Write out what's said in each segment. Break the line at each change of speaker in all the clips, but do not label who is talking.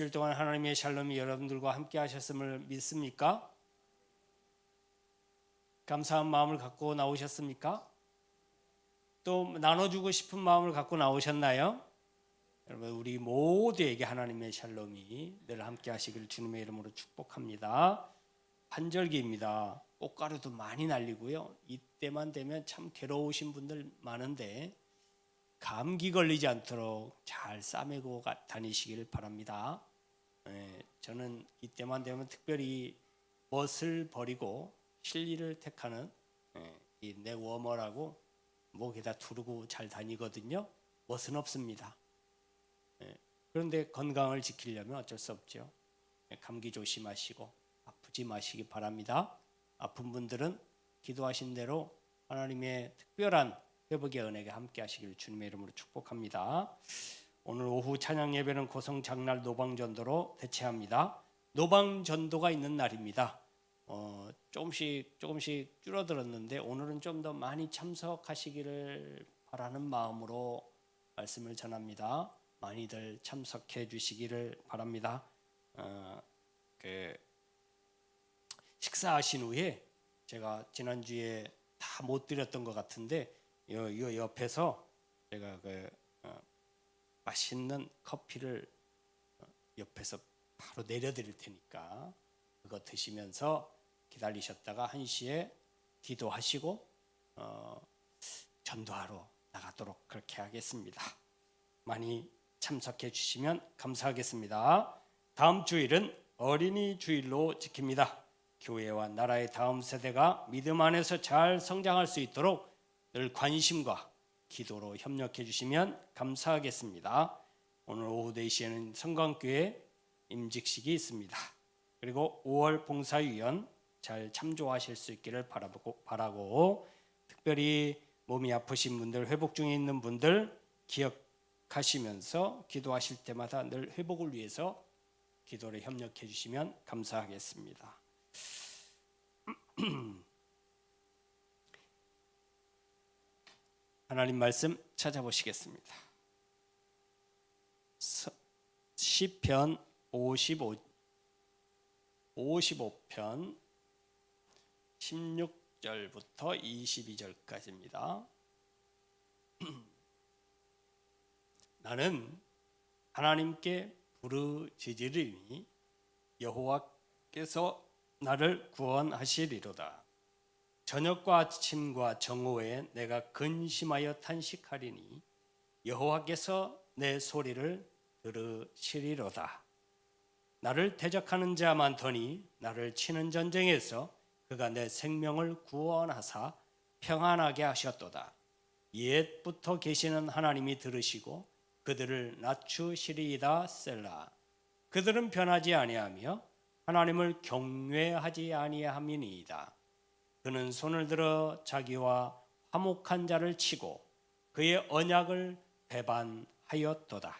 일주일 동안 하나님의 샬롬이 여러분들과 함께 하셨음을 믿습니까? 감사한 마음을 갖고 나오셨습니까? 또 나눠주고 싶은 마음을 갖고 나오셨나요? 여러분, 우리 모두에게 하나님의 샬롬이 늘 함께 하시기를 주님의 이름으로 축복합니다. 환절기입니다. 꽃가루도 많이 날리고요. 이때만 되면 참 괴로우신 분들 많은데 감기 걸리지 않도록 잘 싸매고 다니시길 바랍니다. 저는 이때만 되면 특별히 멋을 버리고 실리를 택하는 이 넥워머라고 목에다 두르고 잘 다니거든요. 멋은 없습니다. 그런데 건강을 지키려면 어쩔 수 없죠. 감기 조심하시고 아프지 마시기 바랍니다. 아픈 분들은 기도하신 대로 하나님의 특별한 회복의 은혜가 함께 하시길 주님의 이름으로 축복합니다. 오늘 오후 찬양 예배는 고성 장날 노방전도로 대체합니다. 노방전도가 있는 날입니다. 조금씩 줄어들었는데 오늘은 좀 더 많이 참석하시기를 바라는 마음으로 말씀을 전합니다. 많이들 참석해 주시기를 바랍니다. 식사하신 후에 제가 지난주에 다 못 드렸던 것 같은데 이 옆에서 제가 맛있는 커피를 옆에서 바로 내려드릴 테니까 그거 드시면서 기다리셨다가 1시에 기도하시고 전도하러 나가도록 그렇게 하겠습니다. 많이 참석해 주시면 감사하겠습니다. 다음 주일은 어린이 주일로 지킵니다. 교회와 나라의 다음 세대가 믿음 안에서 잘 성장할 수 있도록 늘 관심과 기도로 협력해 주시면 감사하겠습니다. 오늘 오후 4시에는 성광교회 임직식이 있습니다. 그리고 5월 봉사위원 잘 참조하실 수 있기를 바라고 특별히 몸이 아프신 분들, 회복 중에 있는 분들 기억하시면서 기도하실 때마다 늘 회복을 위해서 기도를 협력해 주시면 감사하겠습니다. 하나님 말씀 찾아보시겠습니다. 시편 55편 16절부터 22절까지입니다. 나는 하나님께 부르짖으리니 여호와께서 나를 구원하시리로다. 저녁과 아침과 정오에 내가 근심하여 탄식하리니 여호와께서 내 소리를 들으시리로다. 나를 대적하는 자 많더니 나를 치는 전쟁에서 그가 내 생명을 구원하사 평안하게 하셨도다. 옛부터 계시는 하나님이 들으시고 그들을 낮추시리이다. 셀라. 그들은 변하지 아니하며 하나님을 경외하지 아니함이니이다. 그는 손을 들어 자기와 화목한 자를 치고 그의 언약을 배반하였도다.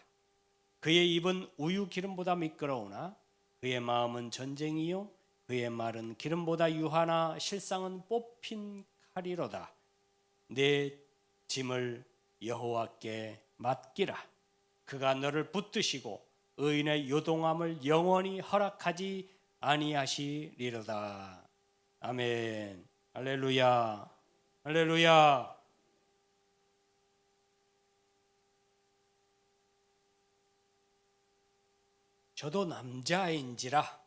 그의 입은 우유 기름보다 미끄러우나 그의 마음은 전쟁이요 그의 말은 기름보다 유하나 실상은 뽑힌 칼이로다. 내 짐을 여호와께 맡기라. 그가 너를 붙드시고 의인의 요동함을 영원히 허락하지 아니하시리로다. 아멘. 할렐루야. 할렐루야. 저도 남자인지라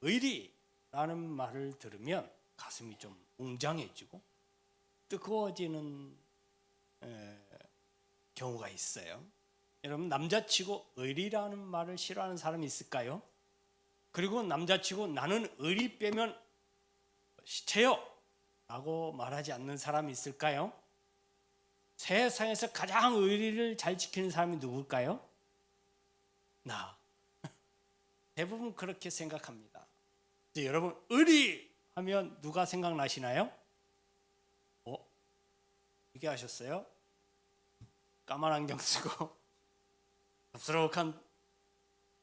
의리라는 말을 들으면 가슴이 좀 웅장해지고 뜨거워지는 경우가 있어요. 여러분, 남자치고 의리라는 말을 싫어하는 사람이 있을까요? 그리고 남자치고 나는 의리 빼면 시체요 라고 말하지 않는 사람이 있을까요? 세상에서 가장 의리를 잘 지키는 사람이 누굴까요? 나. 대부분 그렇게 생각합니다. 여러분, 의리 하면 누가 생각나시나요? 이게 하셨어요? 까만 안경 쓰고 덥수룩한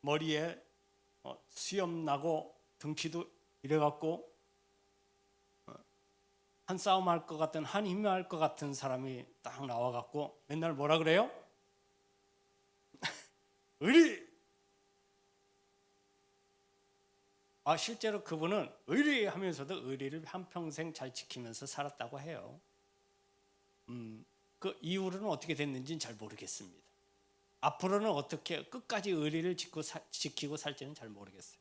머리에 수염 나고 등치도 이래갖고 한 싸움 할 것 같은 한 힘이 할 것 같은 사람이 딱 나와갖고 맨날 뭐라 그래요? 의리. 실제로 그분은 의리하면서도 의리를 한평생 잘 지키면서 살았다고 해요. 그 이후로는 어떻게 됐는지는 잘 모르겠습니다. 앞으로는 어떻게 끝까지 의리를 지키고 살지는 잘 모르겠어요.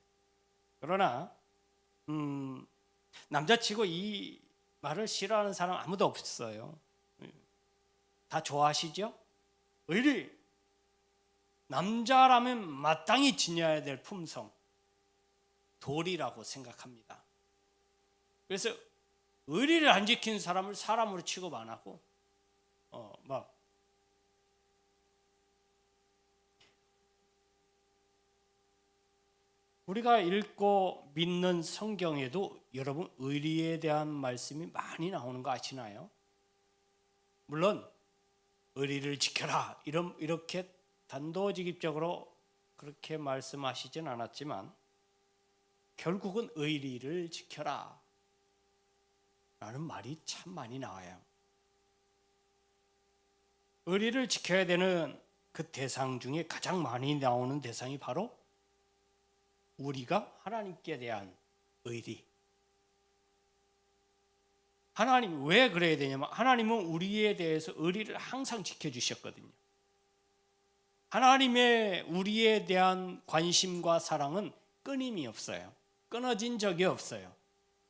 그러나 남자치고 이 말을 싫어하는 사람 아무도 없어요. 다 좋아하시죠? 의리. 남자라면 마땅히 지녀야 될 품성, 도리라고 생각합니다. 그래서 의리를 안 지키는 사람을 사람으로 취급 안 하고 우리가 읽고 믿는 성경에도 여러분 의리에 대한 말씀이 많이 나오는 거 아시나요? 물론 의리를 지켜라 이렇게 단도직입적으로 그렇게 말씀하시진 않았지만 결국은 의리를 지켜라 라는 말이 참 많이 나와요. 의리를 지켜야 되는 그 대상 중에 가장 많이 나오는 대상이 바로 우리가 하나님께 대한 의리. 하나님 왜 그래야 되냐면 하나님은 우리에 대해서 의리를 항상 지켜주셨거든요. 하나님의 우리에 대한 관심과 사랑은 끊임이 없어요. 끊어진 적이 없어요.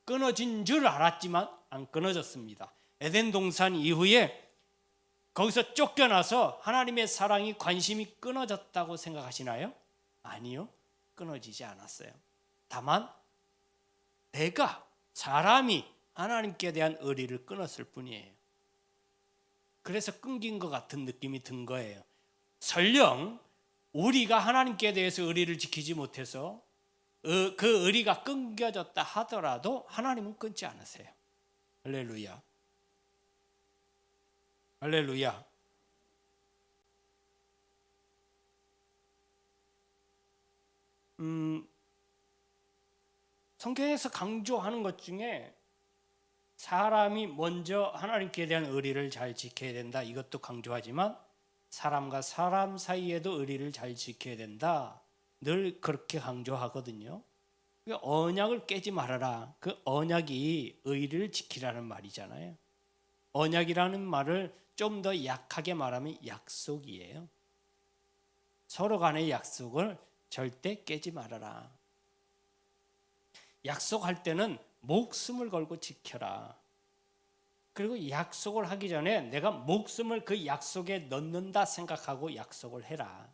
끊어진 줄 알았지만 안 끊어졌습니다. 에덴 동산 이후에 거기서 쫓겨나서 하나님의 사랑이 관심이 끊어졌다고 생각하시나요? 아니요. 끊어지지 않았어요. 다만 사람이 하나님께 대한 의리를 끊었을 뿐이에요. 그래서 끊긴 것 같은 느낌이 든 거예요. 설령 우리가 하나님께 대해서 의리를 지키지 못해서 그 의리가 끊겨졌다 하더라도 하나님은 끊지 않으세요. 할렐루야. 할렐루야. 성경에서 강조하는 것 중에 사람이 먼저 하나님께 대한 의리를 잘 지켜야 된다 이것도 강조하지만 사람과 사람 사이에도 의리를 잘 지켜야 된다 늘 그렇게 강조하거든요. 언약을 깨지 말아라. 그 언약이 의리를 지키라는 말이잖아요. 언약이라는 말을 좀 더 약하게 말하면 약속이에요. 서로 간의 약속을 절대 깨지 말아라. 약속할 때는 목숨을 걸고 지켜라. 그리고 약속을 하기 전에 내가 목숨을 그 약속에 넣는다 생각하고 약속을 해라.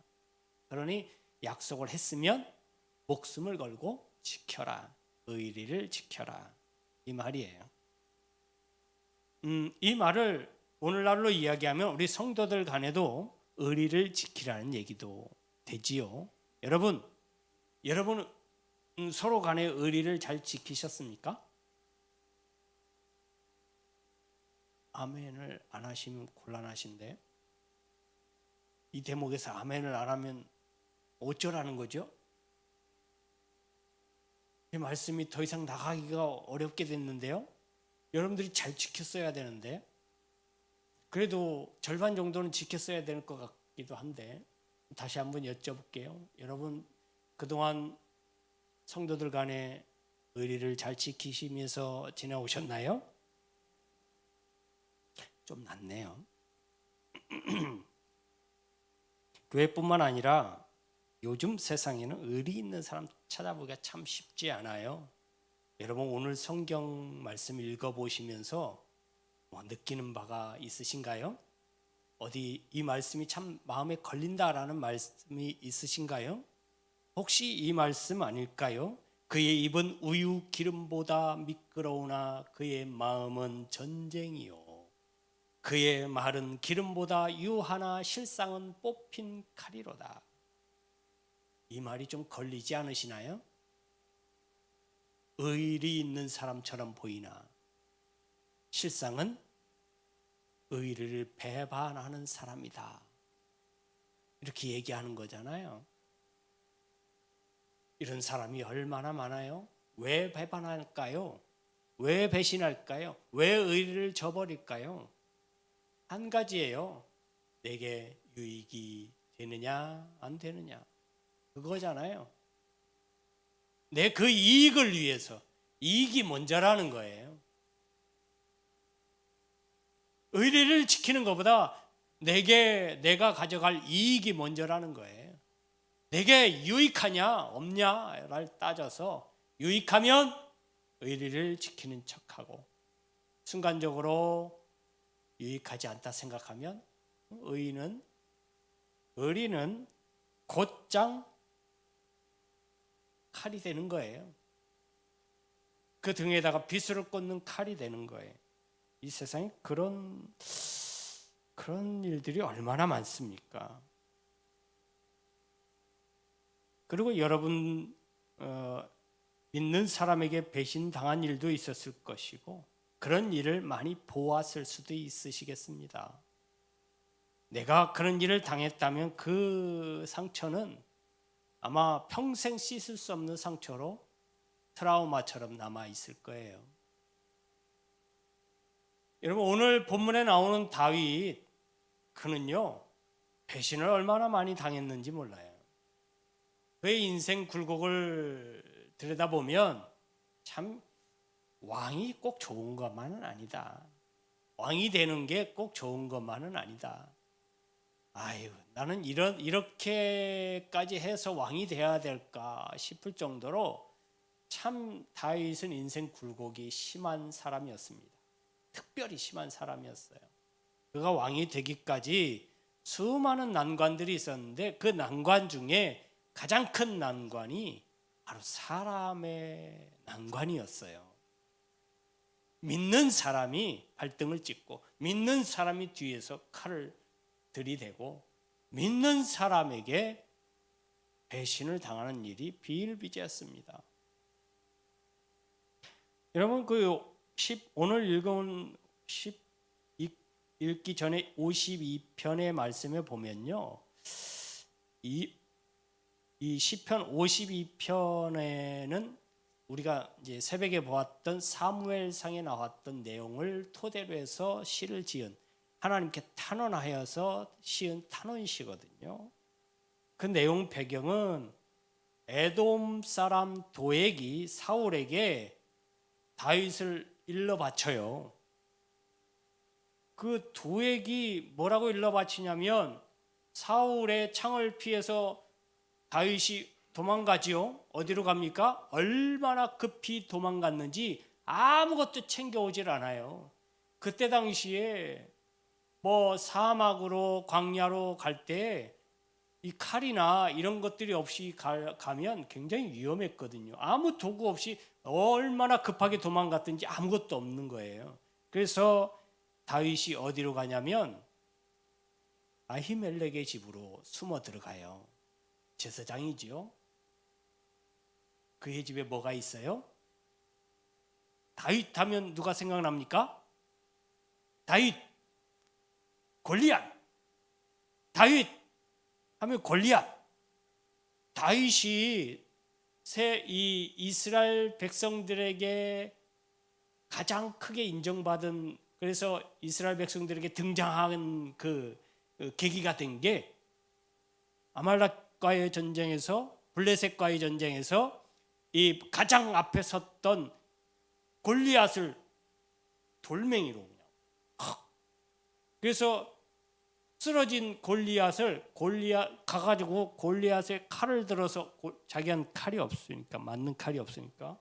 그러니 약속을 했으면 목숨을 걸고 지켜라. 의리를 지켜라. 이 말이에요. 이 말을 오늘날로 이야기하면 우리 성도들 간에도 의리를 지키라는 얘기도 되지요. 여러분은 서로 간의 의리를 잘 지키셨습니까? 아멘을 안 하시면 곤란하신데 이 대목에서 아멘을 안 하면 어쩌라는 거죠? 이 말씀이 더 이상 나가기가 어렵게 됐는데요. 여러분들이 잘 지켰어야 되는데 그래도 절반 정도는 지켰어야 될 것 같기도 한데 다시 한번 여쭤볼게요. 여러분 그동안 성도들 간의 의리를 잘 지키시면서 지내오셨나요? 좀 낫네요. 교회뿐만 아니라 요즘 세상에는 의리 있는 사람 찾아보기가 참 쉽지 않아요. 여러분 오늘 성경 말씀 읽어보시면서 느끼는 바가 있으신가요? 어디 이 말씀이 참 마음에 걸린다라는 말씀이 있으신가요? 혹시 이 말씀 아닐까요? 그의 입은 우유 기름보다 미끄러우나 그의 마음은 전쟁이요. 그의 말은 기름보다 유하나 실상은 뽑힌 칼이로다. 이 말이 좀 걸리지 않으시나요? 의리 있는 사람처럼 보이나 실상은 의리를 배반하는 사람이다. 이렇게 얘기하는 거잖아요. 이런 사람이 얼마나 많아요? 왜 배반할까요? 왜 배신할까요? 왜 의리를 저버릴까요? 한 가지예요. 내게 유익이 되느냐 안 되느냐 그거잖아요. 내 그 이익을 위해서, 이익이 먼저라는 거예요. 의리를 지키는 것보다 내가 가져갈 이익이 먼저라는 거예요. 내게 유익하냐 없냐를 따져서 유익하면 의리를 지키는 척하고, 순간적으로 유익하지 않다 생각하면 의리는 곧장 칼이 되는 거예요. 그 등에다가 비수를 꽂는 칼이 되는 거예요. 이 세상에 그런 일들이 얼마나 많습니까? 그리고 여러분 믿는 사람에게 배신당한 일도 있었을 것이고, 그런 일을 많이 보았을 수도 있으시겠습니다. 내가 그런 일을 당했다면 그 상처는 아마 평생 씻을 수 없는 상처로 트라우마처럼 남아 있을 거예요. 여러분, 오늘 본문에 나오는 다윗, 그는요 배신을 얼마나 많이 당했는지 몰라요. 그의 인생 굴곡을 들여다보면 참 왕이 꼭 좋은 것만은 아니다. 왕이 되는 게 꼭 좋은 것만은 아니다. 아유, 나는 이렇게까지 해서 왕이 되어야 될까 싶을 정도로 참 다윗은 인생 굴곡이 심한 사람이었습니다. 특별히 심한 사람이었어요. 그가 왕이 되기까지 수많은 난관들이 있었는데, 그 난관 중에 가장 큰 난관이 바로 사람의 난관이었어요. 믿는 사람이 발등을 찍고, 믿는 사람이 뒤에서 칼을 들이대고, 믿는 사람에게 배신을 당하는 일이 비일비재했습니다. 여러분, 오늘 읽기 전에 52편의 말씀에 보면요, 이 시편 52편에는 우리가 이제 새벽에 보았던 사무엘상에 나왔던 내용을 토대로 해서 시를 지은, 하나님께 탄원하여서 시은 탄원시거든요. 그 내용 배경은 에돔 사람 도액이 사울에게 다윗을 일러 바쳐요. 그 도액이 뭐라고 일러 바치냐면, 사울의 창을 피해서 다윗이 도망가지요. 어디로 갑니까? 얼마나 급히 도망갔는지 아무것도 챙겨오질 않아요. 그때 당시에 사막으로 광야로 갈 때 이 칼이나 이런 것들이 없이 가면 굉장히 위험했거든요. 아무 도구 없이 얼마나 급하게 도망갔든지 아무것도 없는 거예요. 그래서 다윗이 어디로 가냐면 아히멜렉의 집으로 숨어 들어가요. 제사장이지요. 그의 집에 뭐가 있어요? 다윗 하면 누가 생각납니까? 다윗, 골리앗. 다윗 하면 골리앗. 다윗이 이 이스라엘 백성들에게 가장 크게 인정받은, 그래서 이스라엘 백성들에게 등장한 그 계기가 된 게, 아말렉과의 전쟁에서, 블레셋과의 전쟁에서 이 가장 앞에 섰던 골리앗을 돌멩이로 그냥 그래서 쓰러진 골리앗을 가가지고 골리앗의 칼을 들어서, 자기한 칼이 없으니까, 맞는 칼이 없으니까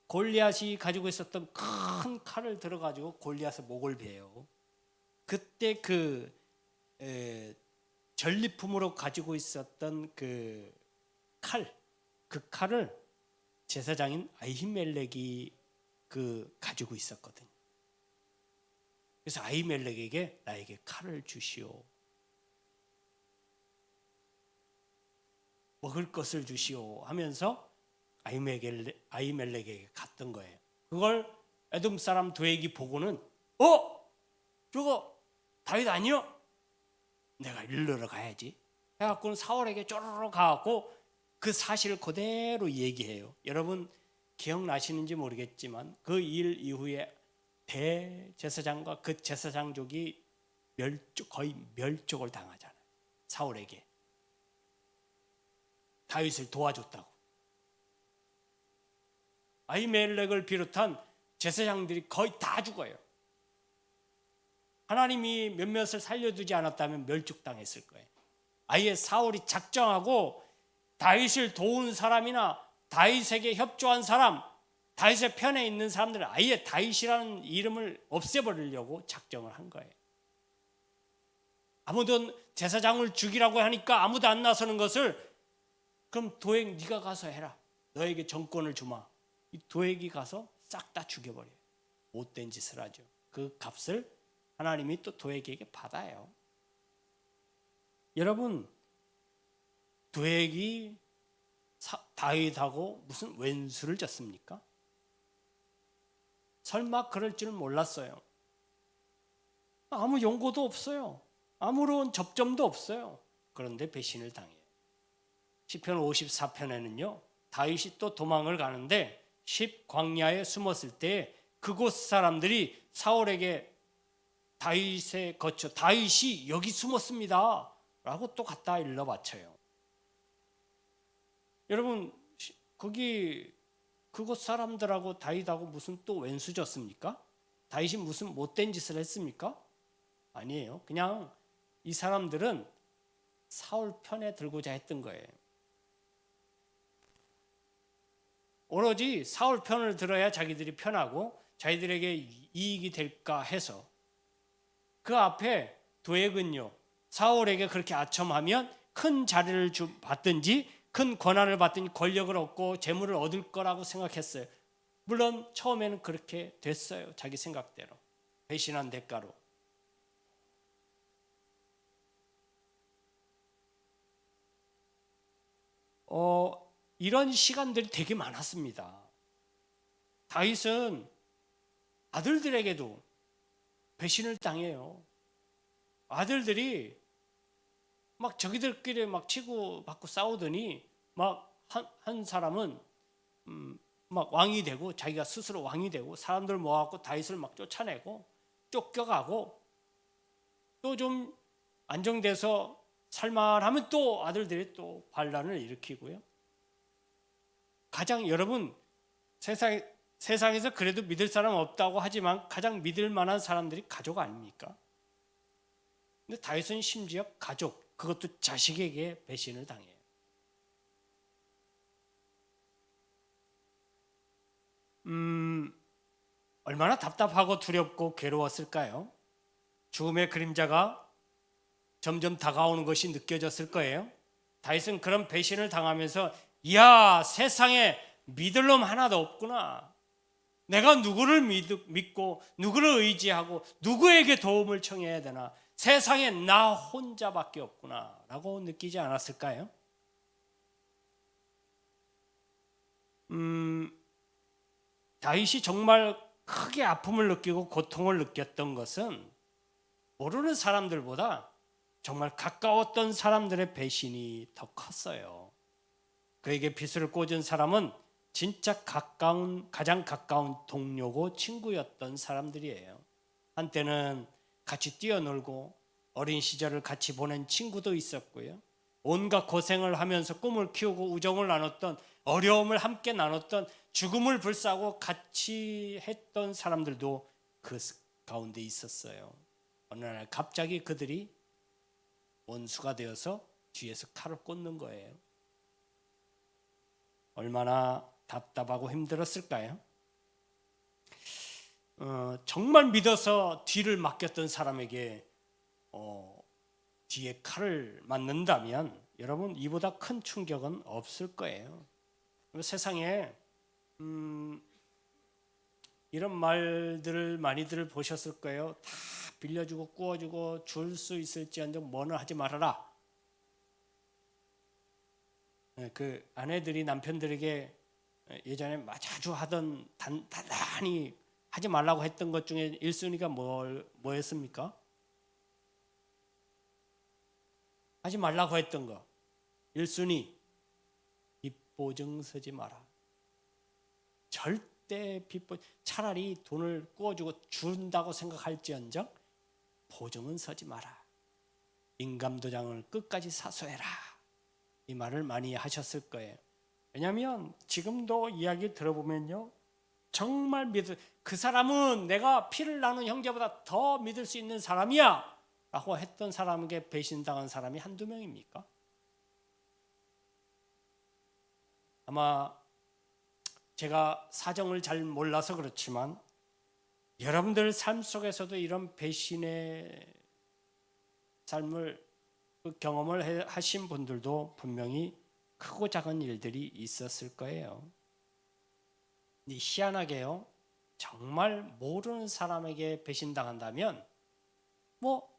골리앗이 가지고 있었던 큰 칼을 들어가지고 골리앗의 목을 베요. 그때 전리품으로 가지고 있었던 그 칼을 제사장인 아히멜렉이 가지고 있었거든요. 그래서 아히멜렉에게 나에게 칼을 주시오, 먹을 것을 주시오 하면서 아히멜렉에게 갔던 거예요. 그걸 에돔 사람 도액이 보고는 저거 다윗 아니요? 내가 일러러 가야지 해갖고는 사울에게 쪼르르 가갖고 그 사실을 그대로 얘기해요. 여러분 기억나시는지 모르겠지만 그 일 이후에 대제사장과 그 제사장족이 거의 멸족을 당하잖아요. 사울에게 다윗을 도와줬다고. 아히멜렉을 비롯한 제사장들이 거의 다 죽어요. 하나님이 몇몇을 살려두지 않았다면 멸죽당했을 거예요. 아예 사울이 작정하고 다윗을 도운 사람이나 다윗에게 협조한 사람, 다윗의 편에 있는 사람들은 아예 다윗이라는 이름을 없애버리려고 작정을 한 거예요. 아무도 제사장을 죽이라고 하니까 아무도 안 나서는 것을, 그럼 도액 네가 가서 해라. 너에게 정권을 주마. 이 도액이 가서 싹 다 죽여버려요. 못된 짓을 하죠. 그 값을 하나님이 또 도액에게 받아요. 여러분, 도액이 다윗하고 무슨 왼수를 졌습니까? 설마 그럴 줄 몰랐어요. 아무 연고도 없어요. 아무런 접점도 없어요. 그런데 배신을 당해요. 시편 54편에는요, 다윗이 또 도망을 가는데 십 광야에 숨었을 때 그곳 사람들이 사울에게 다윗에 거쳐 다윗이 여기 숨었습니다 라고 또 갖다 일러 바쳐요. 여러분, 거기 그곳 사람들하고 다윗하고 무슨 또 왼수졌습니까? 다윗이 무슨 못된 짓을 했습니까? 아니에요. 그냥 이 사람들은 사울 편에 들고자 했던 거예요. 오로지 사울 편을 들어야 자기들이 편하고 자기들에게 이익이 될까 해서 그 앞에 도액은요, 사울에게 그렇게 아첨하면 큰 자리를 받든지 큰 권한을 받든지 권력을 얻고 재물을 얻을 거라고 생각했어요. 물론 처음에는 그렇게 됐어요. 자기 생각대로. 배신한 대가로. 이런 시간들이 되게 많았습니다. 다윗은 아들들에게도 배신을 당해요. 아들들이 막 저기들끼리 막 치고받고 싸우더니 막 한 사람은 막 왕이 되고 자기가 스스로 왕이 되고 사람들 모아갖고 다윗을 막 쫓아내고 쫓겨가고 또 좀 안정돼서 살만하면 또 아들들이 또 반란을 일으키고요. 가장 여러분 세상에서 그래도 믿을 사람 없다고 하지만 가장 믿을 만한 사람들이 가족 아닙니까? 근데 다윗은 심지어 가족, 그것도 자식에게 배신을 당해요. 얼마나 답답하고 두렵고 괴로웠을까요? 죽음의 그림자가 점점 다가오는 것이 느껴졌을 거예요. 다윗은 그런 배신을 당하면서 이야, 세상에 믿을 놈 하나도 없구나. 내가 누구를 믿고 누구를 의지하고 누구에게 도움을 청해야 되나. 세상에 나 혼자밖에 없구나 라고 느끼지 않았을까요? 다윗이 정말 크게 아픔을 느끼고 고통을 느꼈던 것은 모르는 사람들보다 정말 가까웠던 사람들의 배신이 더 컸어요. 그에게 빗을 꽂은 사람은 진짜 가장 가까운 동료고 친구였던 사람들이에요. 한때는 같이 뛰어놀고 어린 시절을 같이 보낸 친구도 있었고요. 온갖 고생을 하면서 꿈을 키우고 우정을 나눴던, 어려움을 함께 나눴던, 죽음을 불사하고 같이 했던 사람들도 그 가운데 있었어요. 어느 날 갑자기 그들이 원수가 되어서 뒤에서 칼을 꽂는 거예요. 얼마나 답답하고 힘들었을까요? 정말 믿어서 뒤를 맡겼던 사람에게 뒤에 칼을 맞는다면 여러분, 이보다 큰 충격은 없을 거예요. 세상에 이런 말들을 많이들 보셨을 거예요. 다 빌려주고 구워주고 줄 수 있을지언정 뭐는 하지 말아라. 그 아내들이 남편들에게 예전에 자주 하던 단단히 하지 말라고 했던 것 중에 1순위가 뭐였습니까? 하지 말라고 했던 거 1순위, 빚보증 서지 마라. 절대 차라리 돈을 구워주고 준다고 생각할지언정 보증은 서지 마라. 인감도장을 끝까지 사수해라, 이 말을 많이 하셨을 거예요. 왜냐하면 지금도 이야기 들어보면요, 정말 그 사람은 내가 피를 나눈 형제보다 더 믿을 수 있는 사람이야 라고 했던 사람에게 배신당한 사람이 한두 명입니까? 아마 제가 사정을 잘 몰라서 그렇지만 여러분들 삶 속에서도 이런 배신의 삶을 경험을 하신 분들도 분명히 크고 작은 일들이 있었을 거예요. 근데 희한하게요, 정말 모르는 사람에게 배신당한다면 뭐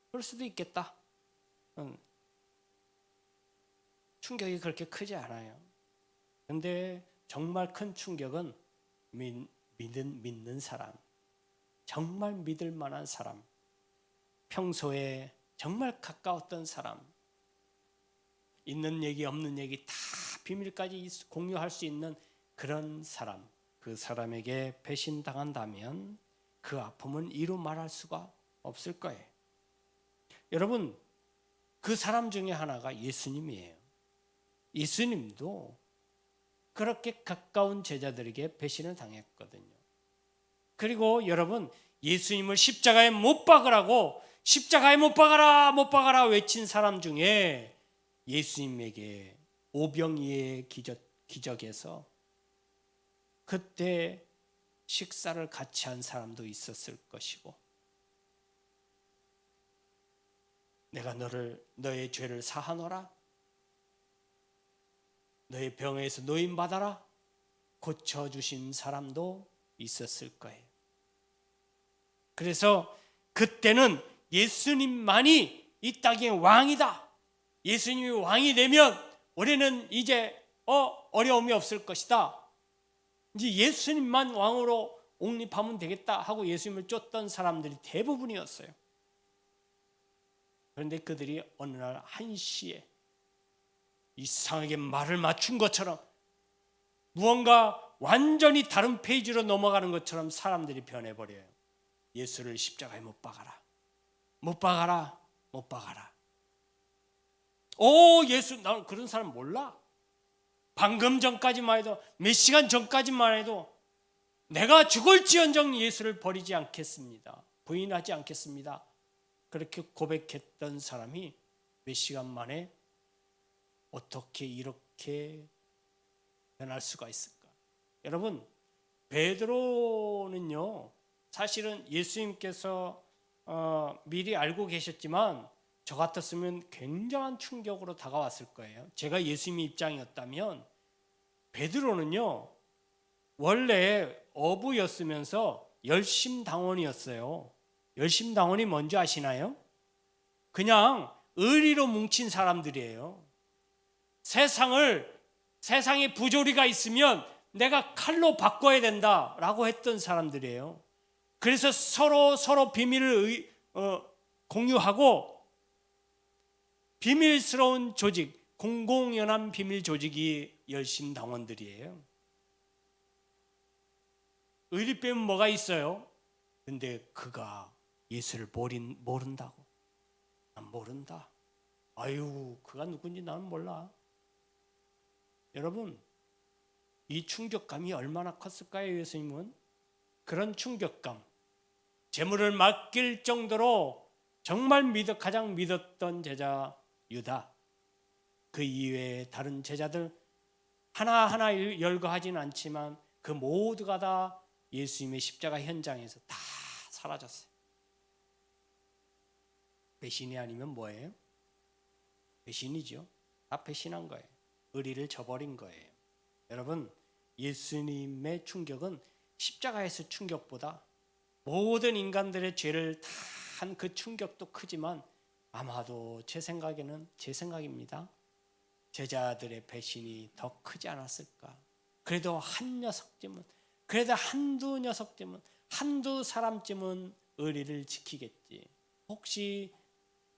그럴 수도 있겠다, 충격이 그렇게 크지 않아요. 근데 정말 큰 충격은 믿는 사람, 정말 믿을 만한 사람, 평소에 정말 가까웠던 사람, 있는 얘기 없는 얘기 다 비밀까지 공유할 수 있는 그런 사람, 그 사람에게 배신당한다면 그 아픔은 이루 말할 수가 없을 거예요. 여러분, 그 사람 중에 하나가 예수님이에요. 예수님도 그렇게 가까운 제자들에게 배신을 당했거든요. 그리고 여러분, 예수님을 십자가에 못 박으라고 십자가에 못 박아라 못 박아라 외친 사람 중에 예수님에게 오병이의 기적에서 그때 식사를 같이 한 사람도 있었을 것이고, 내가 너의 죄를 사하노라, 너의 병에서 노임받아라 고쳐주신 사람도 있었을 거예요. 그래서 그때는 예수님만이 이 땅의 왕이다, 예수님이 왕이 되면 우리는 이제 어려움이 없을 것이다, 이제 예수님만 왕으로 옹립하면 되겠다 하고 예수님을 쫓던 사람들이 대부분이었어요. 그런데 그들이 어느 날 한시에 이상하게 말을 맞춘 것처럼, 무언가 완전히 다른 페이지로 넘어가는 것처럼 사람들이 변해버려요. 예수를 십자가에 못 박아라, 못 박아라, 못 박아라. 예수, 나 그런 사람 몰라. 방금 전까지만 해도, 몇 시간 전까지만 해도 내가 죽을지언정 예수를 버리지 않겠습니다, 부인하지 않겠습니다, 그렇게 고백했던 사람이 몇 시간 만에 어떻게 이렇게 변할 수가 있을까? 여러분, 베드로는요, 사실은 예수님께서 미리 알고 계셨지만 저 같았으면 굉장한 충격으로 다가왔을 거예요. 제가 예수님의 입장이었다면 베드로는요, 원래 어부였으면서 열심당원이었어요. 열심당원이 뭔지 아시나요? 그냥 의리로 뭉친 사람들이에요. 세상에 부조리가 있으면 내가 칼로 바꿔야 된다라고 했던 사람들이에요. 그래서 서로 비밀을 공유하고 비밀스러운 조직, 공공연한 비밀 조직이 열심당원들이에요. 의리 빼면 뭐가 있어요? 근데 그가 예수를 모른다고. 난 모른다. 아유, 그가 누군지 나는 몰라. 여러분, 이 충격감이 얼마나 컸을까요? 예수님은 그런 충격감, 재물을 맡길 정도로 정말 가장 믿었던 제자 유다, 그 이외에 다른 제자들 하나하나 열거하지는 않지만 그 모두가 다 예수님의 십자가 현장에서 다 사라졌어요. 배신이 아니면 뭐예요? 배신이죠. 다 배신한 거예요. 의리를 저버린 거예요. 여러분, 예수님의 충격은 십자가에서 충격보다 모든 인간들의 죄를 다 한 그 충격도 크지만 아마도 제 생각입니다, 제자들의 배신이 더 크지 않았을까. 그래도 그래도 한두 녀석쯤은, 한두 사람쯤은 의리를 지키겠지, 혹시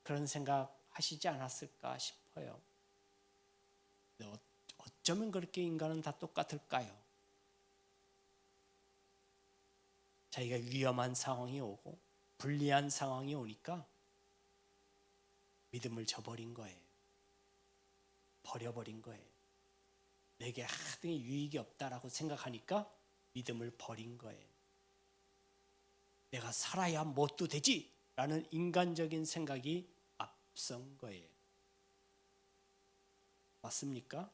그런 생각 하시지 않았을까 싶어요. 어쩌면 그렇게 인간은 다 똑같을까요? 자기가 위험한 상황이 오고 불리한 상황이 오니까 믿음을 저버린 거예요. 버려버린 거예요. 내게 하등의 유익이 없다라고 생각하니까 믿음을 버린 거예요. 내가 살아야 뭣도 되지 라는 인간적인 생각이 앞선 거예요. 맞습니까?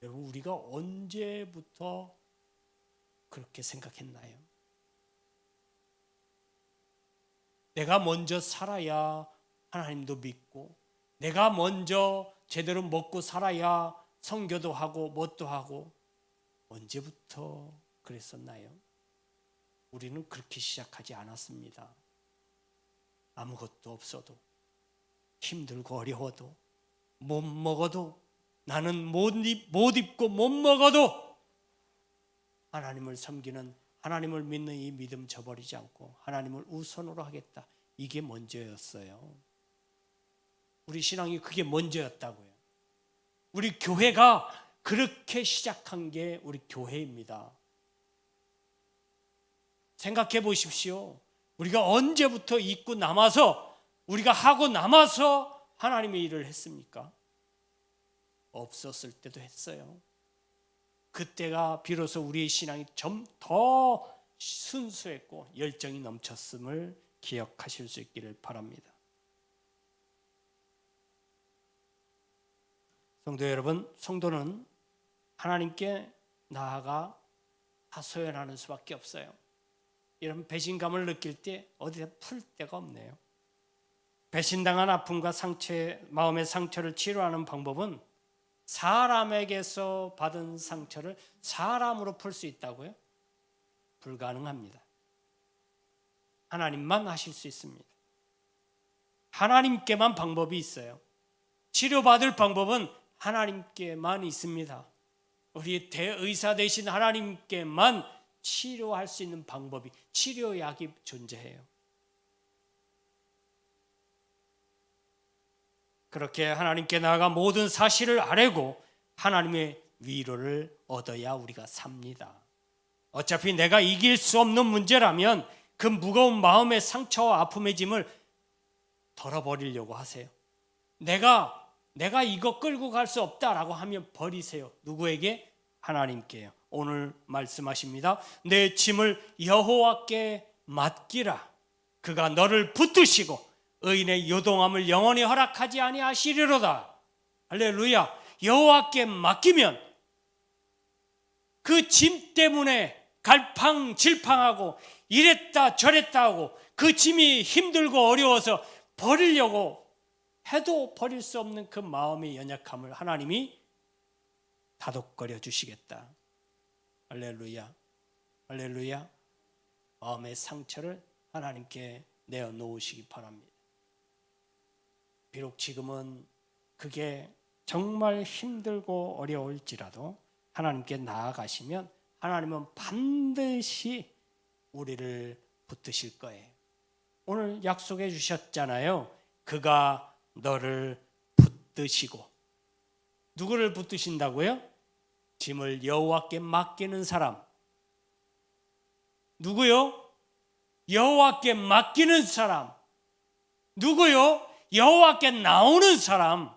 여러분, 우리가 언제부터 그렇게 생각했나요? 내가 먼저 살아야 하나님도 믿고, 내가 먼저 제대로 먹고 살아야 선교도 하고 뭣도 하고, 언제부터 그랬었나요? 우리는 그렇게 시작하지 않았습니다. 아무것도 없어도, 힘들고 어려워도, 못 먹어도, 나는 못 입고 못 먹어도 하나님을 섬기는, 하나님을 믿는 이 믿음 저버리지 않고 하나님을 우선으로 하겠다. 이게 먼저였어요. 우리 신앙이 그게 먼저였다고요. 우리 교회가 그렇게 시작한 게 우리 교회입니다. 생각해 보십시오. 우리가 언제부터 있고 남아서, 우리가 하고 남아서 하나님의 일을 했습니까? 없었을 때도 했어요. 그때가 비로소 우리의 신앙이 좀 더 순수했고 열정이 넘쳤음을 기억하실 수 있기를 바랍니다. 성도 여러분, 성도는 하나님께 나아가 하소연하는 수밖에 없어요. 이런 배신감을 느낄 때 어디서 풀 데가 없네요. 배신당한 아픔과 마음의 상처를 치료하는 방법은 사람에게서 받은 상처를 사람으로 풀 수 있다고요? 불가능합니다. 하나님만 하실 수 있습니다. 하나님께만 방법이 있어요. 치료받을 방법은 하나님께만 있습니다. 우리 대의사 되신 하나님께만 치료할 수 있는 방법이, 치료약이 존재해요. 그렇게 하나님께 나아가 모든 사실을 아뢰고 하나님의 위로를 얻어야 우리가 삽니다. 어차피 내가 이길 수 없는 문제라면 그 무거운 마음의 상처와 아픔의 짐을 덜어버리려고 하세요. 내가 이거 끌고 갈 수 없다라고 하면 버리세요. 누구에게? 하나님께요. 오늘 말씀하십니다. 내 짐을 여호와께 맡기라. 그가 너를 붙드시고 의인의 요동함을 영원히 허락하지 아니하시리로다. 할렐루야. 여호와께 맡기면 그 짐 때문에 갈팡질팡하고 이랬다 저랬다 하고 그 짐이 힘들고 어려워서 버리려고 해도 버릴 수 없는 그 마음의 연약함을 하나님이 다독거려 주시겠다. 할렐루야. 할렐루야. 마음의 상처를 하나님께 내어놓으시기 바랍니다. 비록 지금은 그게 정말 힘들고 어려울지라도 하나님께 나아가시면 하나님은 반드시 우리를 붙드실 거예요. 오늘 약속해 주셨잖아요. 그가 너를 붙드시고. 누구를 붙드신다고요? 짐을 여호와께 맡기는 사람. 누구요? 여호와께 맡기는 사람. 누구요? 여호와께 나오는 사람.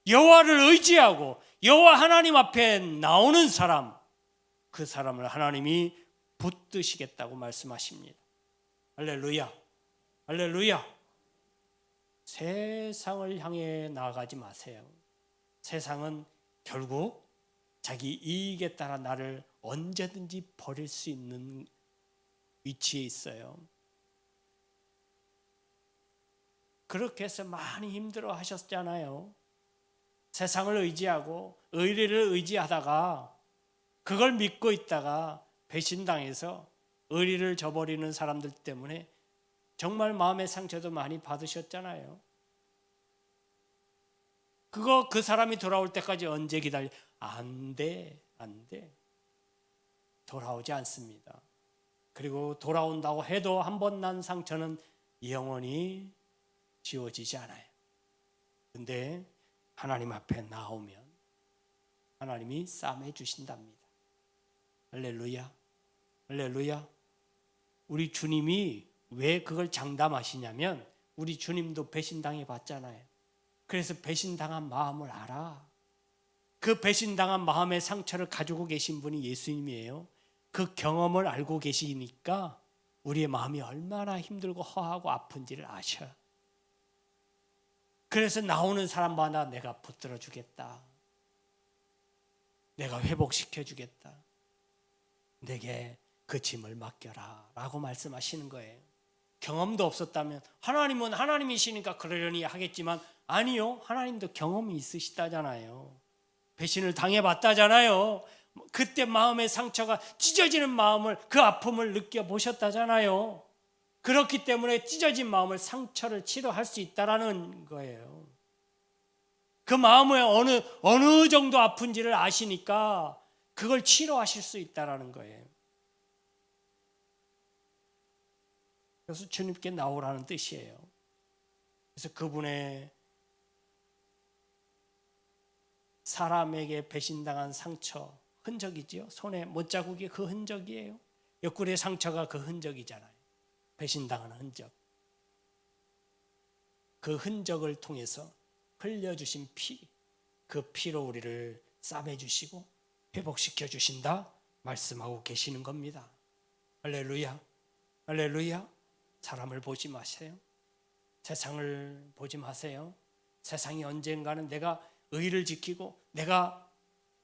여호와를 의지하고 여호와 하나님 앞에 나오는 사람. 그 사람을 하나님이 붙드시겠다고 말씀하십니다. 할렐루야. 할렐루야. 세상을 향해 나아가지 마세요. 세상은 결국 자기 이익에 따라 나를 언제든지 버릴 수 있는 위치에 있어요. 그렇게 해서 많이 힘들어 하셨잖아요. 세상을 의지하고 의리를 의지하다가 그걸 믿고 있다가 배신당해서 의리를 저버리는 사람들 때문에 정말 마음의 상처도 많이 받으셨잖아요. 그 사람이 돌아올 때까지 언제 기다려? 안 돼. 돌아오지 않습니다. 그리고 돌아온다고 해도 한 번 난 상처는 영원히 지워지지 않아요. 근데 하나님 앞에 나오면 하나님이 싸매 주신답니다. 할렐루야. 할렐루야. 우리 주님이 왜 그걸 장담하시냐면 우리 주님도 배신당해 봤잖아요. 그래서 배신당한 마음을 알아. 그 배신당한 마음의 상처를 가지고 계신 분이 예수님이에요. 그 경험을 알고 계시니까 우리의 마음이 얼마나 힘들고 허하고 아픈지를 아셔. 그래서 나오는 사람마다 내가 붙들어 주겠다. 내가 회복시켜 주겠다. 내게 그 짐을 맡겨라 라고 말씀하시는 거예요. 경험도 없었다면 하나님은 하나님이시니까 그러려니 하겠지만 아니요. 하나님도 경험이 있으시다잖아요. 배신을 당해봤다잖아요. 그때 마음의 상처가 찢어지는 마음을 그 아픔을 느껴보셨다잖아요. 그렇기 때문에 찢어진 마음을 상처를 치료할 수 있다라는 거예요. 그 마음에 어느 정도 아픈지를 아시니까 그걸 치료하실 수 있다라는 거예요. 그래서 주님께 나오라는 뜻이에요. 그래서 그분의 사람에게 배신당한 상처, 흔적이지요. 손에 못자국이 그 흔적이에요. 옆구리의 상처가 그 흔적이잖아요. 배신당한 흔적. 그 흔적을 통해서 흘려주신 피, 그 피로 우리를 싸매주시고 회복시켜 주신다 말씀하고 계시는 겁니다. 할렐루야, 할렐루야. 사람을 보지 마세요. 세상을 보지 마세요. 세상이 언젠가는 내가 의를 지키고 내가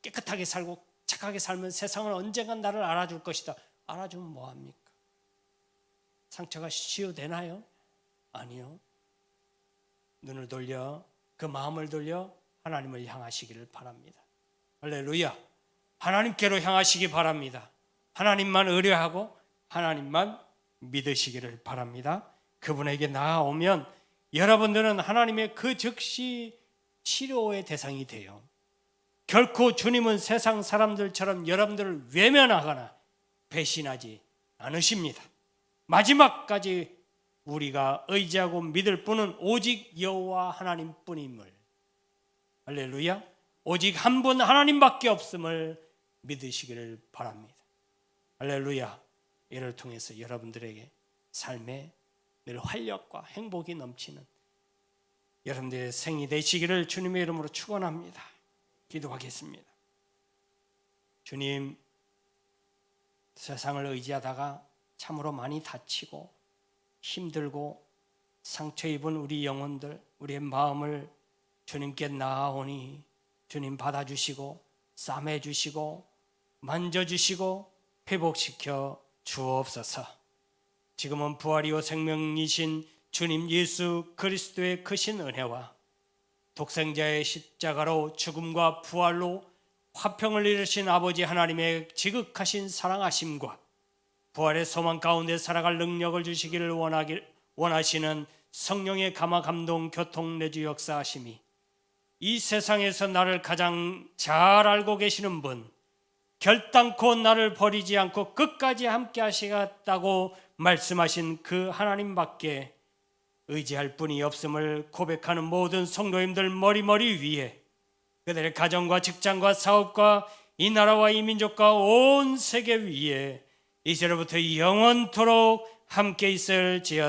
깨끗하게 살고 착하게 살면 세상은 언젠간 나를 알아줄 것이다. 알아주면 뭐합니까? 상처가 치유되나요? 아니요. 눈을 돌려 그 마음을 돌려 하나님을 향하시기를 바랍니다. 할렐루야. 하나님께로 향하시기 바랍니다. 하나님만 의뢰하고 하나님만 믿으시기를 바랍니다. 그분에게 나아오면 여러분들은 하나님의 그 즉시 치료의 대상이 돼요. 결코 주님은 세상 사람들처럼 여러분들을 외면하거나 배신하지 않으십니다. 마지막까지 우리가 의지하고 믿을 분은 오직 여호와 하나님뿐임을, 할렐루야, 오직 한 분 하나님밖에 없음을 믿으시기를 바랍니다. 할렐루야. 이를 통해서 여러분들에게 삶에 늘 활력과 행복이 넘치는 여러분들의 생이 되시기를 주님의 이름으로 축원합니다. 기도하겠습니다. 주님, 세상을 의지하다가 참으로 많이 다치고 힘들고 상처 입은 우리 영혼들, 우리의 마음을 주님께 나아오니 주님 받아주시고 싸매주시고 만져주시고 회복시켜 주옵소서. 지금은 부활이요 생명이신 주님 예수 그리스도의 크신 은혜와 독생자의 십자가로 죽음과 부활로 화평을 이루신 아버지 하나님의 지극하신 사랑하심과 부활의 소망 가운데 살아갈 능력을 주시기를 원하시는 성령의 감화 감동 교통 내주 역사하심이 이 세상에서 나를 가장 잘 알고 계시는 분, 결단코 나를 버리지 않고 끝까지 함께 하시겠다고 말씀하신 그 하나님밖에 의지할 분이 없음을 고백하는 모든 성도님들 머리머리 위에 그들의 가정과 직장과 사업과 이 나라와 이 민족과 온 세계 위에 이제로부터 영원토록 함께 있을지어다.